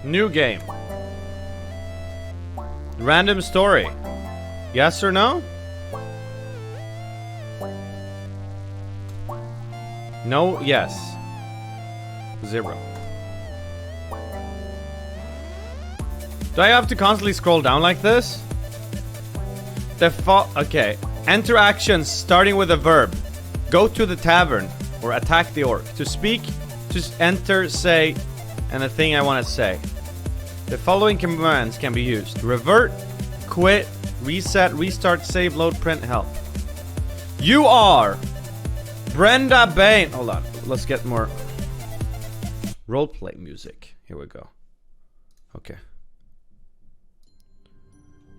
New game. Random story. Yes or no? No, yes. 0. Do I have to constantly scroll down like this? Okay. Enter actions starting with a verb. Go to the tavern or attack the orc. To speak, just enter, say, and the thing I want to say. The following commands can be used: revert, quit, reset, restart, save, load, print, help. You are Brenda Bain. Hold on, let's get more roleplay music. Here we go. Okay.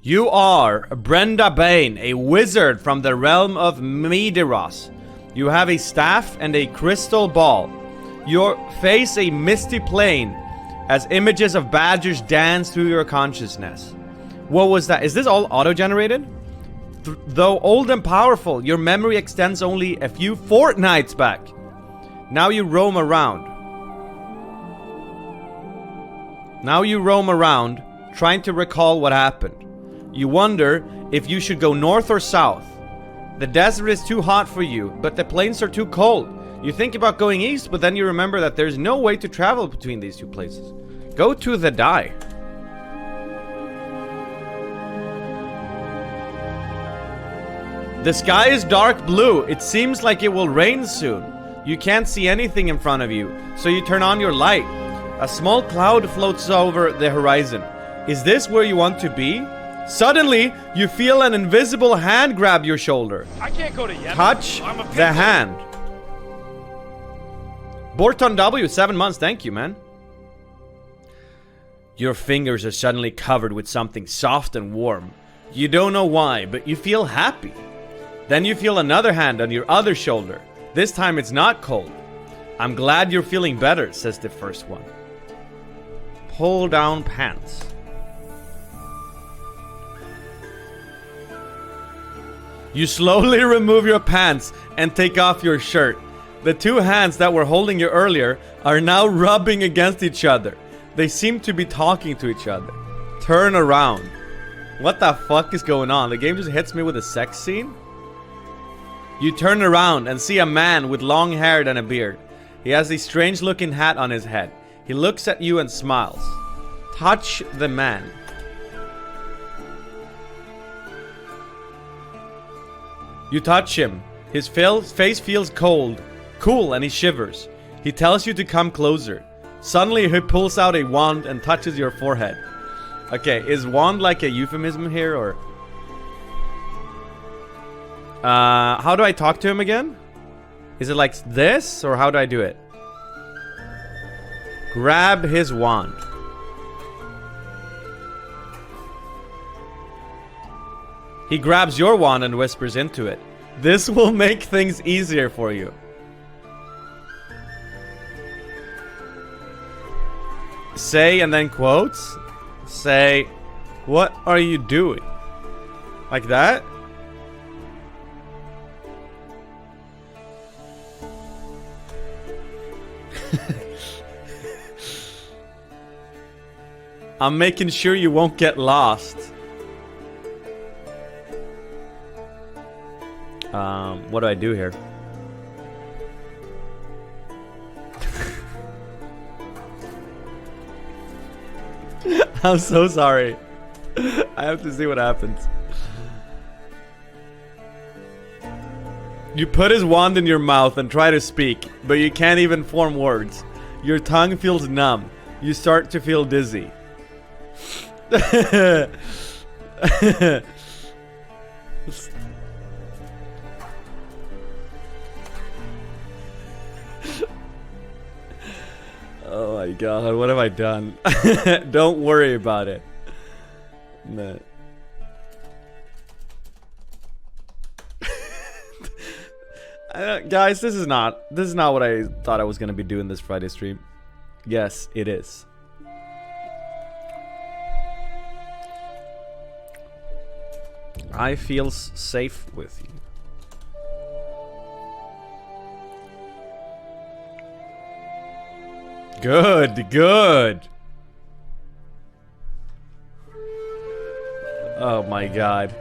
You are Brenda Bain, a wizard from the realm of Midiros. You have a staff and a crystal ball. You face a misty plain as images of badgers dance through your consciousness. What was that? Is this all auto-generated? Though old and powerful, your memory extends only a few fortnights back. Now you roam around. Trying to recall what happened. You wonder if you should go north or south. The desert is too hot for you, but the plains are too cold. You think about going east, but then you remember that there's no way to travel between these two places. Go to the die. The sky is dark blue. It seems like it will rain soon. You can't see anything in front of you, so you turn on your light. A small cloud floats over the horizon. Is this where you want to be? Suddenly, you feel an invisible hand grab your shoulder. I can't go to Yemen. Touch the hand. Borton W, 7 months. Thank you, man. Your fingers are suddenly covered with something soft and warm. You don't know why, but you feel happy. Then you feel another hand on your other shoulder. This time it's not cold. I'm glad you're feeling better, says the first one. Pull down pants. You slowly remove your pants and take off your shirt. The two hands that were holding you earlier are now rubbing against each other. They seem to be talking to each other. Turn around. What the fuck is going on? The game just hits me with a sex scene? You turn around and see a man with long hair and a beard. He has a strange looking hat on his head. He looks at you and smiles. Touch the man. You touch him. His face feels cool, and he shivers. He tells you to come closer. Suddenly, he pulls out a wand and touches your forehead. Okay, is wand like a euphemism here, or? How do I talk to him again? Is it like this, or how do I do it? Grab his wand. He grabs your wand and whispers into it. This will make things easier for you. Say and then quotes. Say, what are you doing? Like that? I'm making sure you won't get lost. What do I do here? I'm so sorry. I have to see what happens. You put his wand in your mouth and try to speak, but you can't even form words. Your tongue feels numb. You start to feel dizzy. Oh my god, what have I done? Don't worry about it. No. Guys, this is not what I thought I was gonna be doing this Friday stream. Yes, it is. I feel safe with you. Good, good. Oh my god.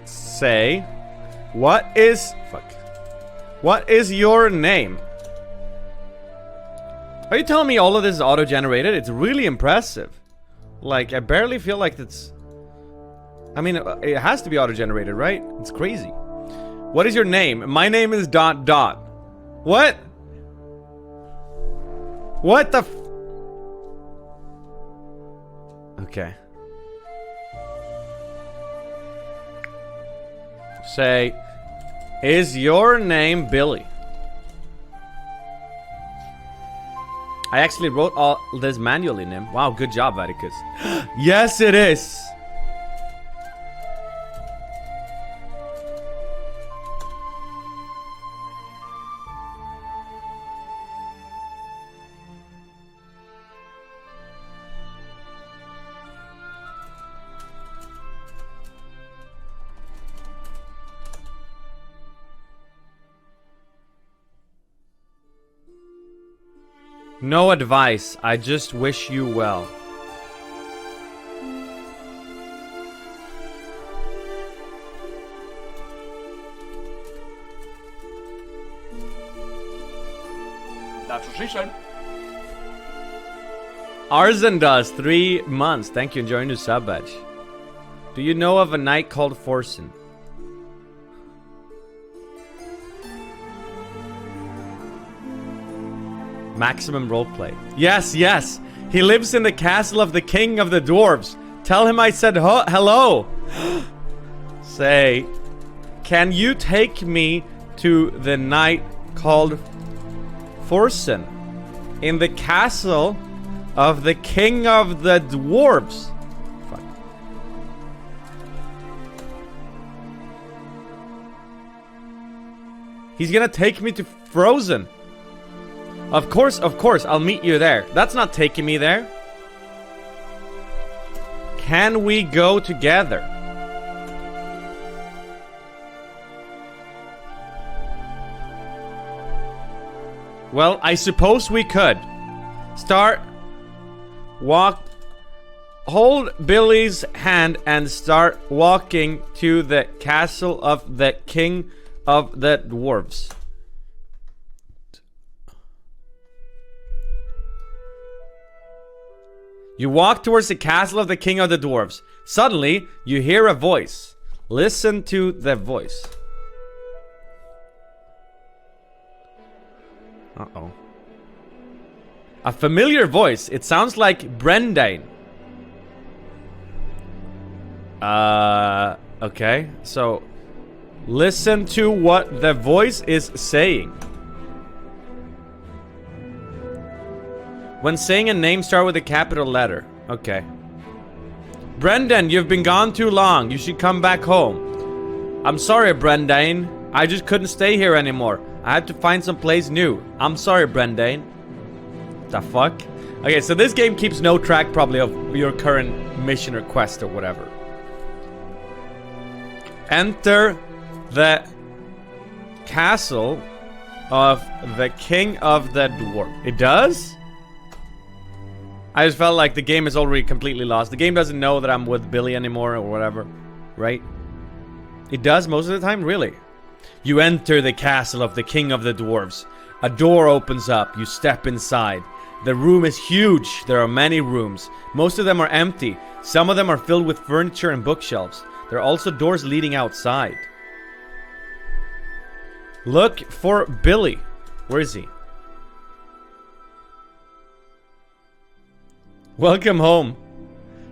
Say, what is your name? Are you telling me all of this is auto-generated? It's really impressive. Like, I barely feel like it's... I mean, it has to be auto-generated, right? It's crazy. What is your name? My name is ... What? What the f... Okay. Say, is your name Billy? I actually wrote all this manually, Nim. Wow, good job, Vaticus. Yes, it is. No advice. I just wish you well. That's what she said. Arzen does 3 months. Thank you. Enjoying the sub badge. Do you know of a knight called Forsen? Maximum roleplay. Yes, yes. He lives in the castle of the king of the dwarves. Tell him I said hello. Say, can you take me to the knight called Forsen in the castle of the king of the dwarves? Fuck. He's gonna take me to Frozen. Of course, I'll meet you there. That's not taking me there. Can we go together? Well, I suppose we could. Hold Billy's hand and start walking to the castle of the king of the dwarves. You walk towards the castle of the king of the dwarves. Suddenly, you hear a voice. Listen to the voice. Uh-oh. A familiar voice. It sounds like Brendan. Okay. So, listen to what the voice is saying. When saying a name, start with a capital letter. Okay. Brendan, you've been gone too long. You should come back home. I'm sorry, Brendan. I just couldn't stay here anymore. I had to find some place new. I'm sorry, Brendan. The fuck? Okay, so this game keeps no track probably of your current mission or quest or whatever. Enter the castle of the king of the dwarf. It does? I just felt like the game is already completely lost. The game doesn't know that I'm with Billy anymore or whatever, right? It does most of the time? Really? You enter the castle of the king of the dwarves. A door opens up. You step inside. The room is huge. There are many rooms. Most of them are empty. Some of them are filled with furniture and bookshelves. There are also doors leading outside. Look for Billy. Where is he? Welcome home.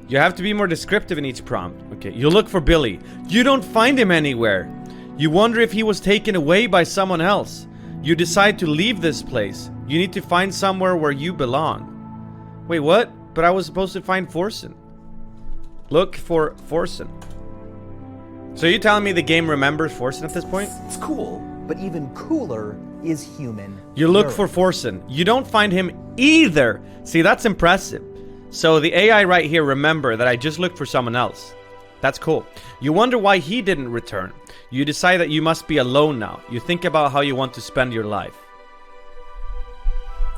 You have to be more descriptive in each prompt. Okay, you look for Billy. You don't find him anywhere. You wonder if he was taken away by someone else. You decide to leave this place. You need to find somewhere where you belong. Wait, what? But I was supposed to find Forsen. Look for Forsen. So you telling me the game remembers Forsen at this point? It's cool, but even cooler is human. You look for Forsen. You don't find him either. See, that's impressive. So the AI right here remember that I just looked for someone else. That's cool. You wonder why he didn't return. You decide that you must be alone now. You think about how you want to spend your life.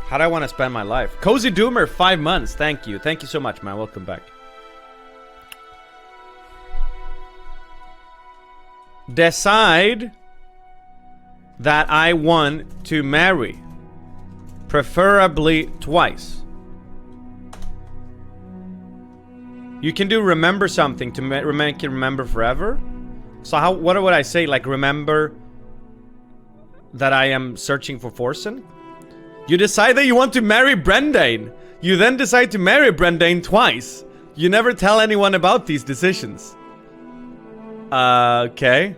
How do I want to spend my life? Cozy Doomer, 5 months. Thank you. Thank you so much, man. Welcome back. Decide that I want to marry. Preferably twice. You can do remember something to make you remember forever. So what would I say? Like, remember that I am searching for Forsen? You decide that you want to marry Brendan. You then decide to marry Brendan twice. You never tell anyone about these decisions. Okay.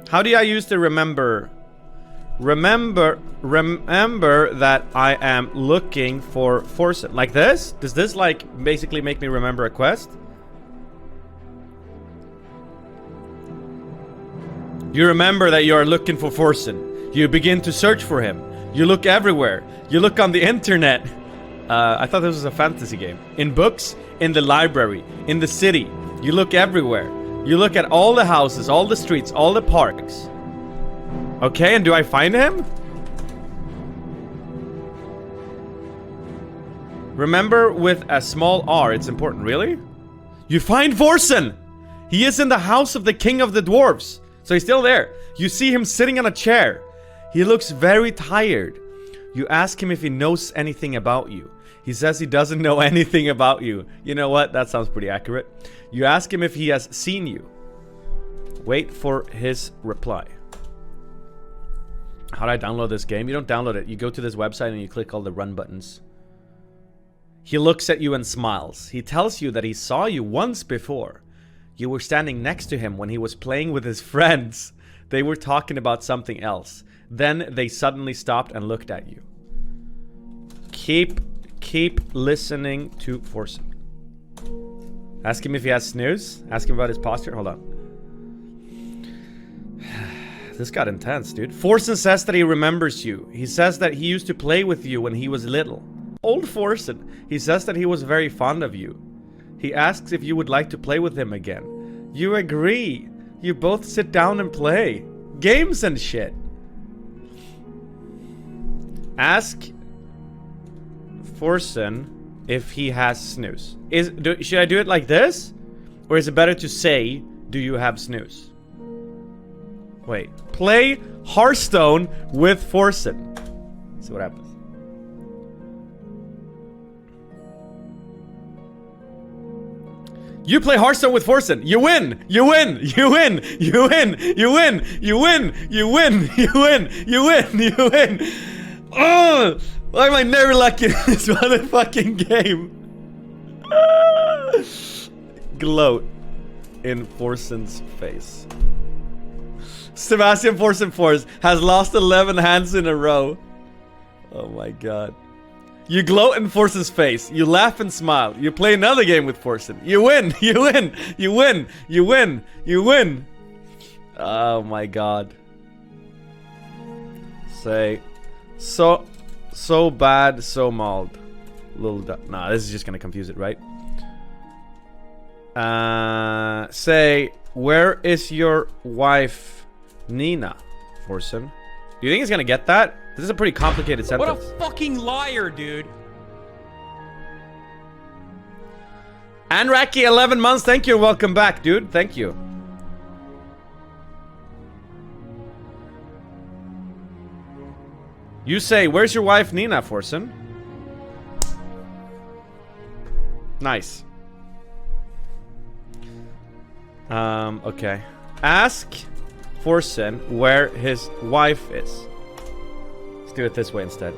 How do I use the remember? Remember that I am looking for Forsen. Like this? Does this like basically make me remember a quest? You remember that you are looking for Forsen. You begin to search for him. You look everywhere. You look on the internet. I thought this was a fantasy game. In books, in the library, in the city. You look everywhere. You look at all the houses, all the streets, all the parks. Okay, and do I find him? Remember with a small R, it's important. Really? You find Forsen! He is in the house of the king of the dwarves. So he's still there. You see him sitting on a chair. He looks very tired. You ask him if he knows anything about you. He says he doesn't know anything about you. You know what? That sounds pretty accurate. You ask him if he has seen you. Wait for his reply. How do I download this game? You don't download it. You go to this website and you click all the run buttons. He looks at you and smiles. He tells you that he saw you once before. You were standing next to him when he was playing with his friends. They were talking about something else. Then they suddenly stopped and looked at you. Keep listening to Forsen. Ask him if he has snooze. Ask him about his posture. Hold on. This got intense, dude. Forsen says that he remembers you. He says that he used to play with you when he was little. Old Forsen. He says that he was very fond of you. He asks if you would like to play with him again. You agree. You both sit down and play. Games and shit. Ask Forsen if he has snooze. Should I do it like this? Or is it better to say, do you have snooze? Wait. Play Hearthstone with Forsen. See what happens. You play Hearthstone with Forsen. You win. You win. You win. You win. You win. You win. You win. You win. You win. You win. Oh, why am I never lucky in this motherfucking game? Gloat in Forsen's face. Sebastian Forsen Force has lost 11 hands in a row. Oh my god. You gloat in Forsen's face. You laugh and smile. You play another game with Forsen. You win. You win. You win. You win. You win. Oh my god. Say, so bad, so mild. Nah, this is just gonna confuse it, right? Say, where is your wife, Nina? Forsen. Do you think he's gonna get that? This is a pretty complicated sentence. What a fucking liar, dude. Anraki, 11 months. Thank you. Welcome back, dude. Thank you. You say, where's your wife, Nina, Forsen? Nice. Okay. Ask Forsen where his wife is. Let's do it this way instead.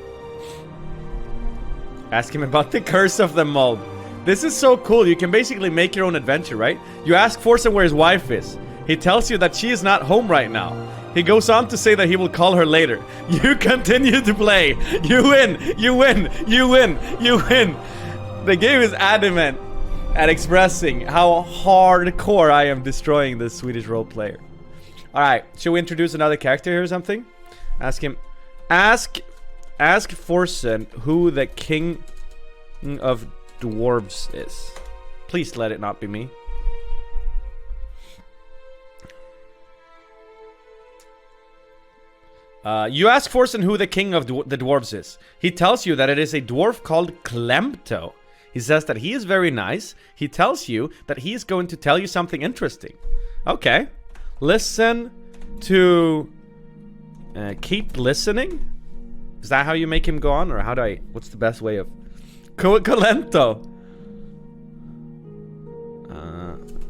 Ask him about the curse of the mold. This is so cool. You can basically make your own adventure, right? You ask Forsen where his wife is. He tells you that she is not home right now. He goes on to say that he will call her later. You continue to play. You win. You win. You win. You win. The game is adamant at expressing how hardcore I am destroying this Swedish role player. Alright, should we introduce another character here or something? Ask him. Ask Forsen who the king of dwarves is. Please let it not be me. You ask Forsen who the king of the dwarves is. He tells you that it is a dwarf called Klemto. He says that he is very nice. He tells you that he is going to tell you something interesting. Okay. Listen to... keep listening? Is that how you make him go on? Or how do I... What's the best way of... Colento.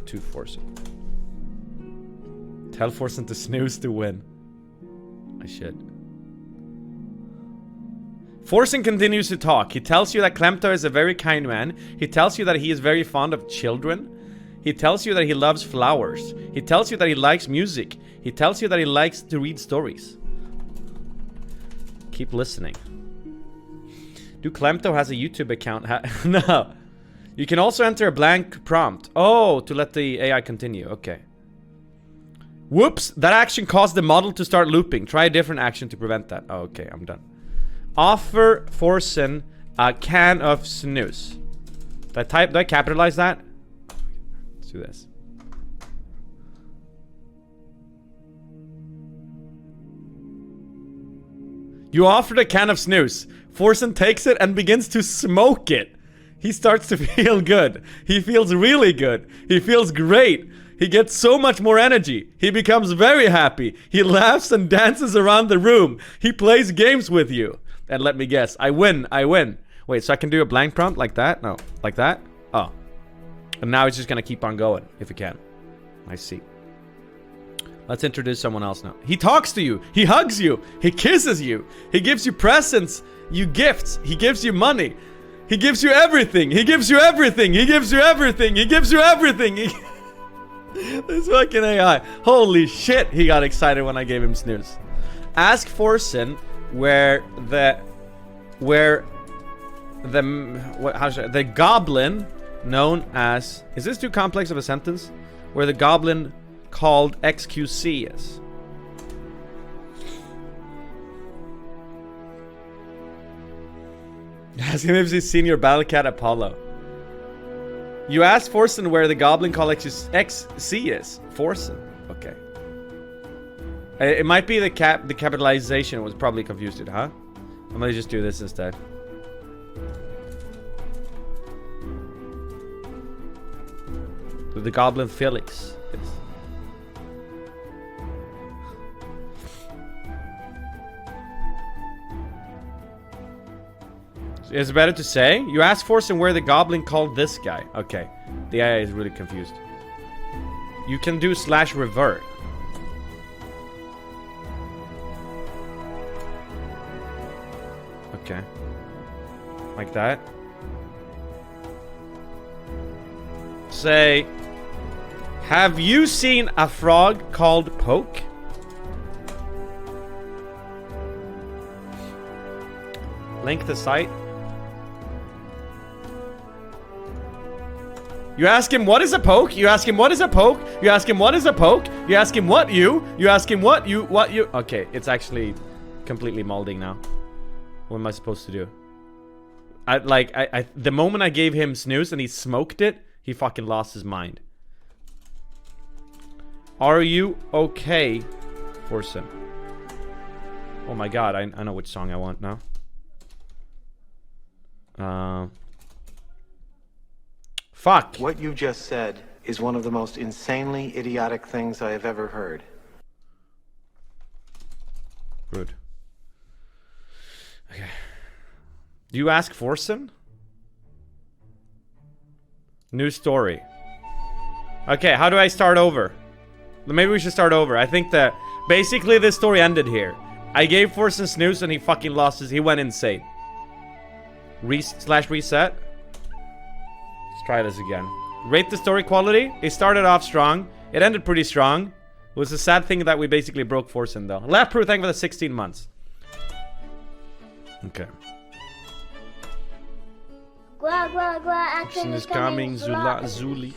To Forsen. Tell Forsen to snooze to win. I should. Forsen continues to talk. He tells you that Klemto is a very kind man. He tells you that he is very fond of children. He tells you that he loves flowers. He tells you that he likes music. He tells you that he likes to read stories. Keep listening. Do Klemto has a YouTube account? No. You can also enter a blank prompt. Oh, to let the AI continue. Okay. Whoops, that action caused the model to start looping. Try a different action to prevent that. Oh, okay, I'm done. Offer Forsen a can of snooze. Do I capitalize that? Let's do this. You offered a can of snooze. Forsen takes it and begins to smoke it. He starts to feel good. He feels really good. He feels great. He gets so much more energy. He becomes very happy. He laughs and dances around the room. He plays games with you. And let me guess, I win. Wait, so I can do a blank prompt like that? No, like that? Oh. And now it's just gonna keep on going, if it can. I see. Let's introduce someone else now. He talks to you. He hugs you. He kisses you. He gives you presents, you gifts. He gives you money. He gives you everything. He gives you everything. He gives you everything. He gives you everything. This fucking AI. Holy shit, he got excited when I gave him snooze. Ask Forsen where the goblin known as... Is this too complex of a sentence? Where the goblin called XQC is. Ask him if he's seen your battle cat Apollo. You asked Forsen where the goblin called XC is. Forsen. Okay. It might be the capitalization was probably confused it, huh? I'm gonna just do this instead. The goblin Felix. Yes. Is it better to say? You asked Forsen where the goblin called this guy. Okay. The AI is really confused. You can do /revert. Okay. Like that. Say, have you seen a frog called Poke? Link the site. You ask him what is a poke? You ask him what is a poke? You ask him what is a poke? You ask him what you? You ask him what you? Okay, it's actually completely molding now. What am I supposed to do? The moment I gave him snooze and he smoked it, he fucking lost his mind. Are you okay, Forsen? Oh my god, I know which song I want now. Fuck. What you just said is one of the most insanely idiotic things I have ever heard. Good. Okay. Do you ask Forsen? New story. Okay, how do I start over? Maybe we should start over. I think that basically this story ended here. I gave Forsen snooze and he fucking lost his... He went insane. Reset. Let's try this again. Rate the story quality. It started off strong. It ended pretty strong. It was a sad thing that we basically broke Forsen though. Lapru, thank you for the 16 months. Okay. Action is coming. Zuli.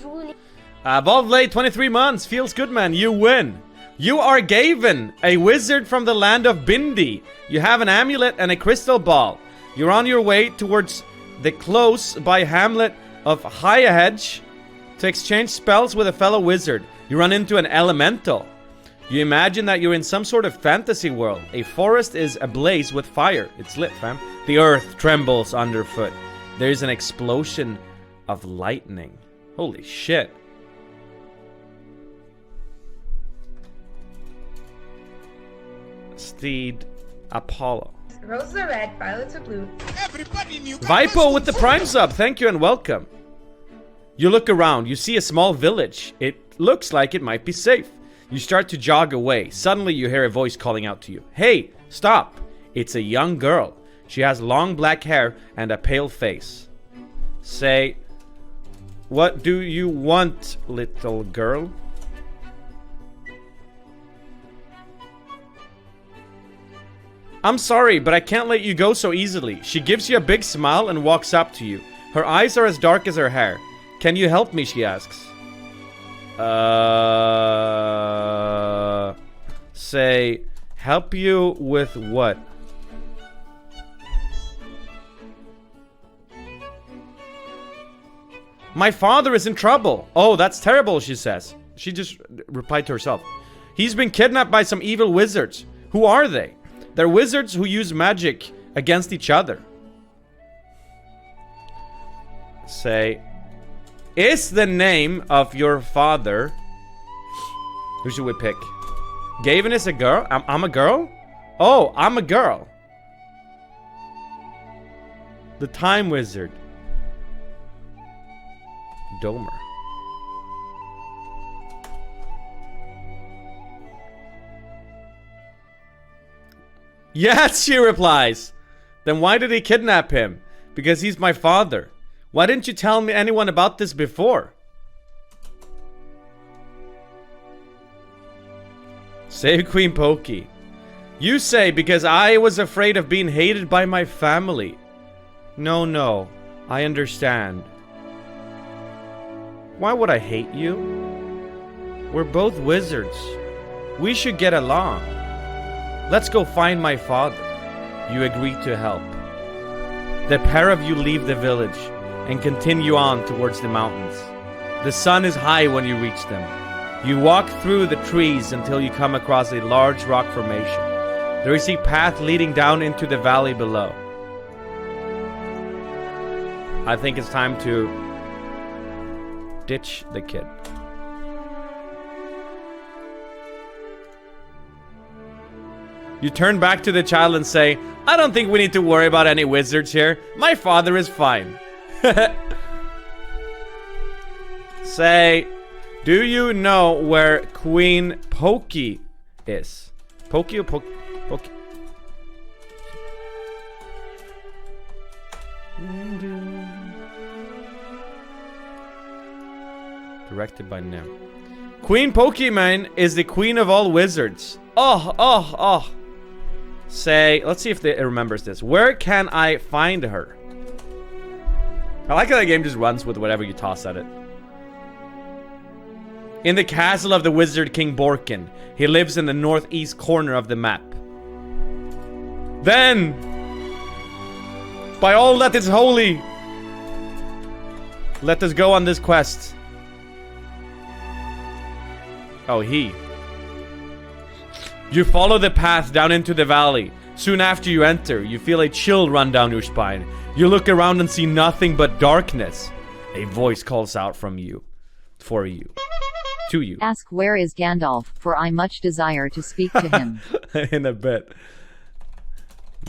Volvlade, 23 months. Feels good, man. You win. You are Gavin, a wizard from the land of Bindi. You have an amulet and a crystal ball. You're on your way towards the close by hamlet of Hyahedge to exchange spells with a fellow wizard. You run into an elemental. You imagine that you're in some sort of fantasy world. A forest is ablaze with fire. It's lit, fam. The earth trembles underfoot. There's an explosion of lightning. Holy shit. steed Apollo. Roses are red, violets are blue. Vipo with the prime sub, thank you and welcome. You look around, you see a small village. It looks like it might be safe. You start to jog away. Suddenly you hear a voice calling out to you. Hey, stop! It's a young girl. She has long black hair and a pale face. Say, what do you want, little girl? I'm sorry, but I can't let you go so easily. She gives you a big smile and walks up to you. Her eyes are as dark as her hair. Can you help me, she asks. Say, help you with what? My father is in trouble. Oh, that's terrible, she says. She just replied to herself. He's been kidnapped by some evil wizards. Who are they? They're wizards who use magic against each other. Say, is the name of your father... Who should we pick? Gavin is a girl? I'm a girl? Oh, I'm a girl. The Time Wizard. Domer. Yes, she replies. Then why did he kidnap him? Because he's my father. Why didn't you tell me anyone about this before? Save Queen Pokey. You say because I was afraid of being hated by my family. No, I understand. Why would I hate you? We're both wizards. We should get along. Let's go find my father. You agree to help. The pair of you leave the village and continue on towards the mountains. The sun is high when you reach them. You walk through the trees until you come across a large rock formation. There is a path leading down into the valley below. I think it's time to ditch the kid. You turn back to the child and say, I don't think we need to worry about any wizards here. My father is fine. Say, do you know where Queen Pokey is? Pokey or Pokey? Directed by NymN. Queen Pokemon is the queen of all wizards. Oh. Say, let's see if it remembers this. Where can I find her? I like how the game just runs with whatever you toss at it. In the castle of the wizard King Borkin. He lives in the northeast corner of the map. Then, by all that is holy, let us go on this quest. Oh, he. You follow the path down into the valley. Soon after you enter, you feel a chill run down your spine. You look around and see nothing but darkness. A voice calls out from you. For you. To you. Ask where is Gandalf, for I much desire to speak to him. In a bit.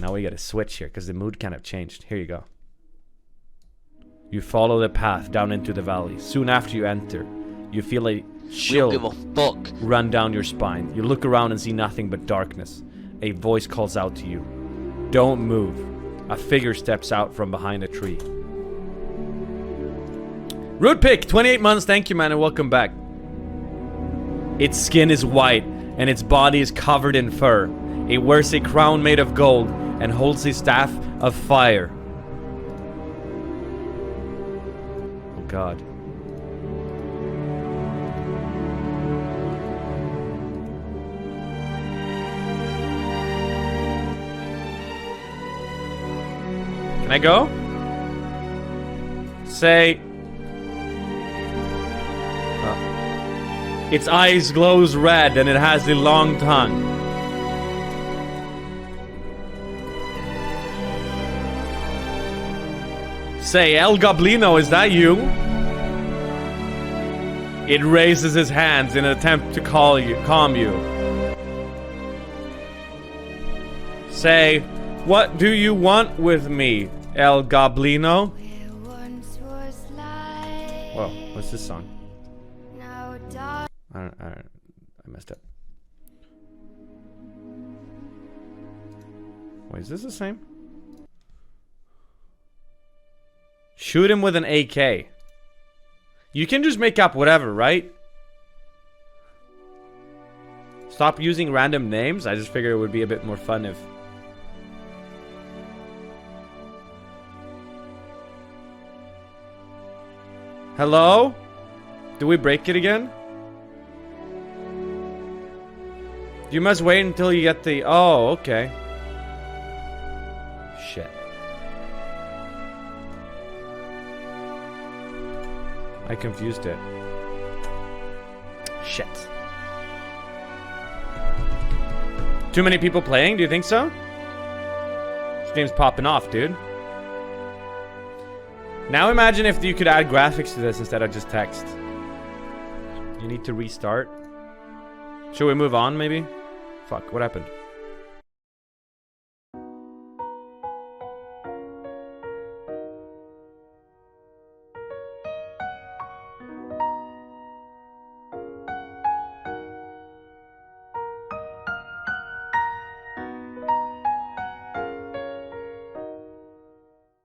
Now we gotta switch here, because the mood kind of changed. Here you go. You follow the path down into the valley. Soon after you enter, you feel a chill run down your spine. You look around and see nothing but darkness. A voice calls out to you. Don't move. A figure steps out from behind a tree. Root Pick, 28 months, thank you man, and welcome back. Its skin is white, and its body is covered in fur. It wears a crown made of gold, and holds a staff of fire. Oh god. Can I go? Say... Its eyes glows red and it has a long tongue. Say, El Goblino, is that you? It raises his hands in an attempt to calm you. Say, what do you want with me, El Goblino? Whoa, what's this song? I messed up. Wait, is this the same? Shoot him with an AK. You can just make up whatever, right? Stop using random names. I just figured it would be a bit more fun if... Hello? Do we break it again? You must wait until you get the... Oh, okay. Shit. I confused it. Shit. Too many people playing? Do you think so? This game's popping off, dude. Now imagine if you could add graphics to this instead of just text. You need to restart. Should we move on, maybe? Fuck, what happened?